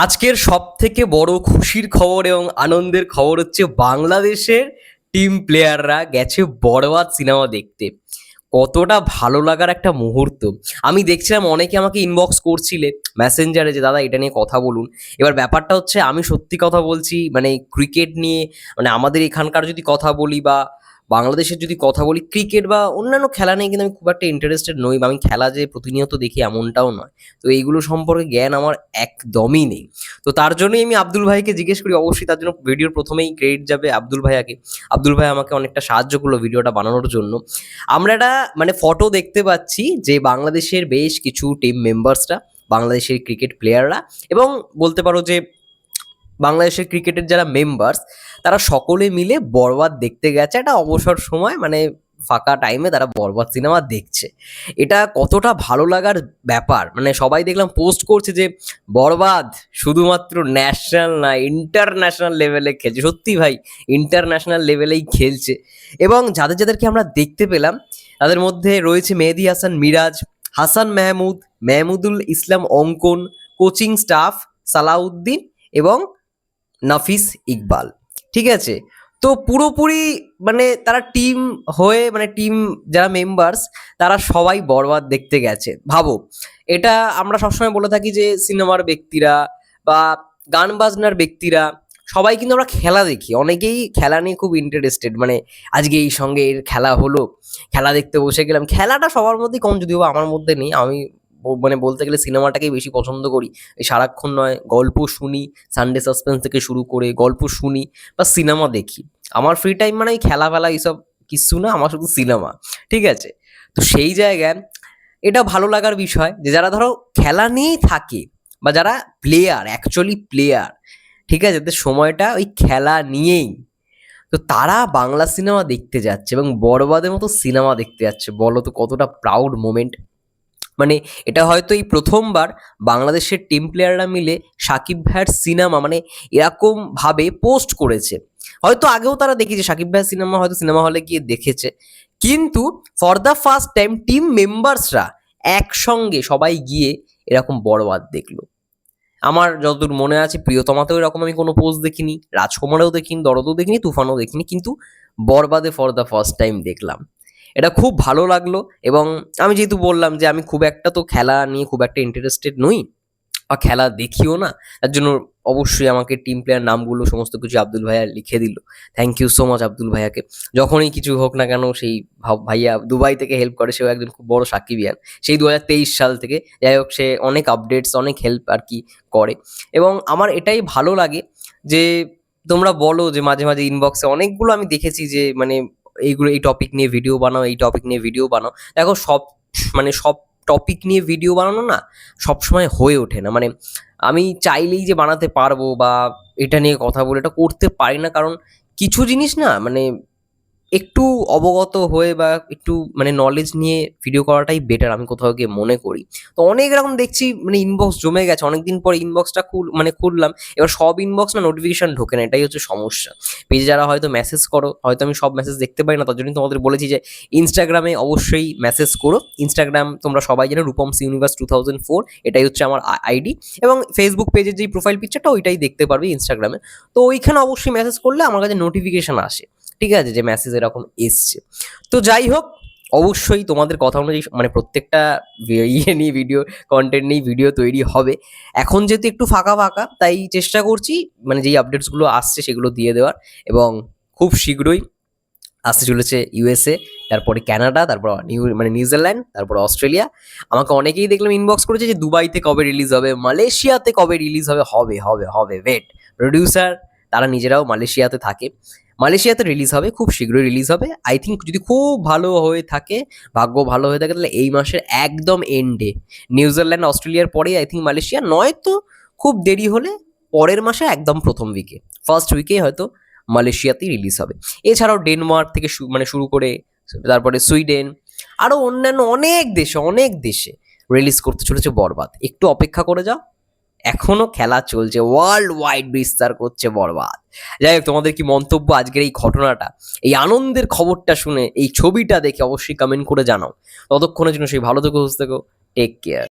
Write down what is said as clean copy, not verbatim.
আজকের সবথেকে বড় খুশির খবর এবং আনন্দের খবর হচ্ছে বাংলাদেশের টিম প্লেয়াররা গেছে বরবাদ সিনেমা দেখতে। কতটা ভালো লাগার একটা মুহূর্ত। আমি দেখছিলাম অনেকে আমাকে ইনবক্স করছিলে মেসেঞ্জারে যে দাদা এটা নিয়ে কথা বলুন। এবার ব্যাপারটা হচ্ছে আমি সত্যি কথা বলছি, মানে ক্রিকেট নিয়ে, মানে আমাদের এখানকার যদি কথা বলি বা বাংলাদেশের যদি কথা বলি, ক্রিকেট বা অন্যান্য খেলা নিয়ে কিন্তু আমি খুব একটা ইন্টারেস্টেড নই, বা আমি খেলা যে প্রতিনিয়ত দেখি এমনটাও নয়। তো এইগুলো সম্পর্কে জ্ঞান আমার একদমই নেই। তো তার জন্যই আমি আব্দুল ভাইকে জিজ্ঞেস করি, অবশ্যই তার জন্য ভিডিওর প্রথমেই ক্রেডিট যাবে আব্দুল ভাইয়াকে। আব্দুল ভাই আমাকে অনেকটা সাহায্য করলো ভিডিওটা বানানোর জন্য। আমরা একটা মানে ফটো দেখতে পাচ্ছি যে বাংলাদেশের বেশ কিছু টিম মেম্বার্সরা, বাংলাদেশের ক্রিকেট প্লেয়াররা, এবং বলতে পারো যে বাংলাদেশের ক্রিকেটের যারা মেম্বার্স, তারা সকলে মিলে বরবাদ দেখতে গেছে একটা অবসর সময়, মানে ফাঁকা টাইমে তারা বরবাদ সিনেমা দেখছে। এটা কতটা ভালো লাগার ব্যাপার, মানে সবাই দেখলাম পোস্ট করছে যে বরবাদ শুধুমাত্র ন্যাশনাল না, ইন্টারন্যাশনাল লেভেলে খেলছে। সত্যি ভাই, ইন্টারন্যাশনাল লেভেলেই খেলছে। এবং যাদেরকে আমরা দেখতে পেলাম তাদের মধ্যে রয়েছে মেহেদী হাসান মিরাজ, হাসান মাহমুদ, মাহমুদুল ইসলাম অঙ্কন, কোচিং স্টাফ সালাউদ্দিন এবং নাফিস ইকবাল। ঠিক আছে? তো পুরোপুরি মানে তারা টিম হয়ে, মানে টিম যারা মেম্বার্স তারা সবাই বরবাদ দেখতে গেছে। ভাবো, এটা আমরা সবসময় বলে থাকি যে সিনেমার ব্যক্তিরা বা গান বাজনার ব্যক্তিরা সবাই কিন্তু আমরা খেলা দেখি, অনেকেই খেলা নিয়ে খুব ইন্টারেস্টেড, মানে আজকে এই সঙ্গে এর খেলা হলো, খেলা দেখতে বসে গেলাম। খেলাটা সবার মধ্যেই কম, যদিও বা আমার মধ্যে নেই। আমি মানে বলতে গেলে সিনেমাটাকেই বেশি পছন্দ করি। এই সারাক্ষণ নয়, গল্প শুনি, সানডে সাসপেন্স থেকে শুরু করে গল্প শুনি বা সিনেমা দেখি। আমার ফ্রি টাইম মানে এই খেলা ফেলা এইসব কিচ্ছু না, আমার শুধু সিনেমা। ঠিক আছে? তো সেই জায়গায় এটা ভালো লাগার বিষয় যে যারা ধরো খেলা নিয়েই থাকে, বা যারা প্লেয়ার, অ্যাকচুয়ালি প্লেয়ার, ঠিক আছে, তাদের সময়টা ওই খেলা নিয়েই, তো তারা বাংলা সিনেমা দেখতে যাচ্ছে এবং বড়বাদের মতো সিনেমা দেখতে যাচ্ছে। বলো তো কতটা প্রাউড মোমেন্ট। মানে এটা হয়তো এই প্রথমবার বাংলাদেশের টিম প্লেয়াররা মিলে সাকিব ভাইয়ের সিনেমা মানে এরকম ভাবে পোস্ট করেছে। হয়তো আগেও তারা দেখেছে সাকিব ভাইয়ের সিনেমা, হয়তো সিনেমা হলে গিয়ে দেখেছে, কিন্তু for the first time team মেম্বার্সরা একসঙ্গে সবাই গিয়ে এরকম বড়বাদ দেখলো। আমার যতদূর মনে আছে প্রিয়তমাতেও এরকম আমি কোনো পোস্ট দেখিনি, রাজকুমারেও দেখিনি, দরদও দেখিনি, তুফানও দেখিনি, কিন্তু বরবাদে ফর দ্য ফার্স্ট টাইম দেখলাম। এটা খুব ভালো লাগলো। এবং আমি যেহেতু বললাম যে আমি খুব একটা তো খেলা নিয়ে খুব একটা ইন্টারেস্টেড নই বা খেলা দেখিও না, তার জন্য অবশ্যই আমাকে টিম প্লেয়ার নামগুলো সমস্ত কিছু আব্দুল ভাইয়া লিখে দিল। Thank you so much Abdul ভাইয়াকে। যখনই কিছু হোক না কেন, সেই ভাইয়া দুবাই থেকে হেল্প করে, সেও একজন খুব বড় সাকিবিয়ান সেই 2023 সাল থেকে। যাই হোক, সে অনেক আপডেটস, অনেক হেল্প আর কি করে। এবং আমার এটাই ভালো লাগে যে তোমরা বলো যে মাঝে মাঝে ইনবক্সে অনেকগুলো আমি দেখেছি যে মানে এইগুলো, এই টপিক নিয়ে ভিডিও বানাও, এই টপিক নিয়ে ভিডিও বানাও। দেখো সব, মানে সব টপিক নিয়ে ভিডিও বানানো না সবসময় হয়ে ওঠে না। মানে আমি চাইলেই যে বানাতে পারবো বা এটা নিয়ে কথা বলে এটা করতে পারি না, কারণ কিছু জিনিস না মানে একটু অবগত হয়ে বা একটু মানে নলেজ নিয়ে ভিডিও করাটাই বেটার, আমি কোথাও গিয়ে মনে করি। তো অনেক রকম দেখছি মানে ইনবক্স জমে গেছে, অনেকদিন পরে ইনবক্সটা মানে খুললাম। এবার সব ইনবক্স না নোটিফিকেশন ঢোকে না, এটাই হচ্ছে সমস্যা। পেজে যারা হয়তো মেসেজ করো, হয়তো আমি সব মেসেজ দেখতে পাই না, তার জন্য তোমাদের বলেছি যে ইনস্টাগ্রামে অবশ্যই মেসেজ করো। ইনস্টাগ্রাম তোমরা সবাই জানো, রূপমস ইউনিভার্স 2004, এটাই হচ্ছে আমার আইডি। এবং ফেসবুক পেজের যেই প্রোফাইল পিকচারটা ওইটাই দেখতে পারবে ইনস্টাগ্রামে। তো ওইখানে অবশ্যই মেসেজ করলে আমার কাছে নোটিফিকেশন আসে, ঠিক আছে, যে মেসেজ এরকম এসছে। তো যাই হোক, অবশ্যই তোমাদের কথা অনুযায়ী মানে প্রত্যেকটা ইয়ে নিয়ে ভিডিও, কন্টেন্ট নিয়ে ভিডিও তৈরি হবে। এখন যেহেতু একটু ফাঁকা ফাঁকা, তাই চেষ্টা করছি মানে যেই আপডেটসগুলো আসছে সেগুলো দিয়ে দেওয়ার। এবং খুব শীঘ্রই আসতে চলেছে ইউএসএ, তারপরে কানাডা, তারপর মানে নিউজিল্যান্ড, তারপর অস্ট্রেলিয়া। আমাকে অনেকেই দেখলাম ইনবক্স করেছে যে দুবাইতে কবে রিলিজ হবে, মালয়েশিয়াতে কবে রিলিজ হবে। হবে হবে হবে, ওয়েট। প্রডিউসার তারা নিজেরাও মালয়েশিয়াতে থাকে, মালয়েশিয়াতে রিলিজ হবে, খুব শীঘ্রই রিলিজ হবে। আই থিঙ্ক যদি খুব ভালো হয়ে থাকে, ভাগ্য ভালো হয়ে থাকে, তাহলে এই মাসের একদম এন্ডে, নিউজিল্যান্ড অস্ট্রেলিয়ার পরেই আই থিঙ্ক মালয়েশিয়া, নয়তো খুব দেরি হলে পরের মাসে একদম প্রথম উইকে, ফার্স্ট উইকে হয়তো মালয়েশিয়াতেই রিলিজ হবে। এছাড়াও ডেনমার্ক থেকে মানে শুরু করে, তারপরে সুইডেন, আরও অন্যান্য অনেক দেশে রিলিজ করতে চলেছে বরবাদ। একটু অপেক্ষা করে যাও, এখনো খেলা চলছে, ওয়ার্ল্ড ওয়াইড বিস্তার করছে বরবাদ। যাই হোক, তোমাদের কি মন্তব্য আজকের এই ঘটনাটা, এই আনন্দের খবরটা শুনে, এই ছবিটা দেখে অবশ্যই কমেন্ট করে জানাও। ততক্ষণের জন্য সেই ভালো থেকো, সুস্থ থেকো, টেক কেয়ার।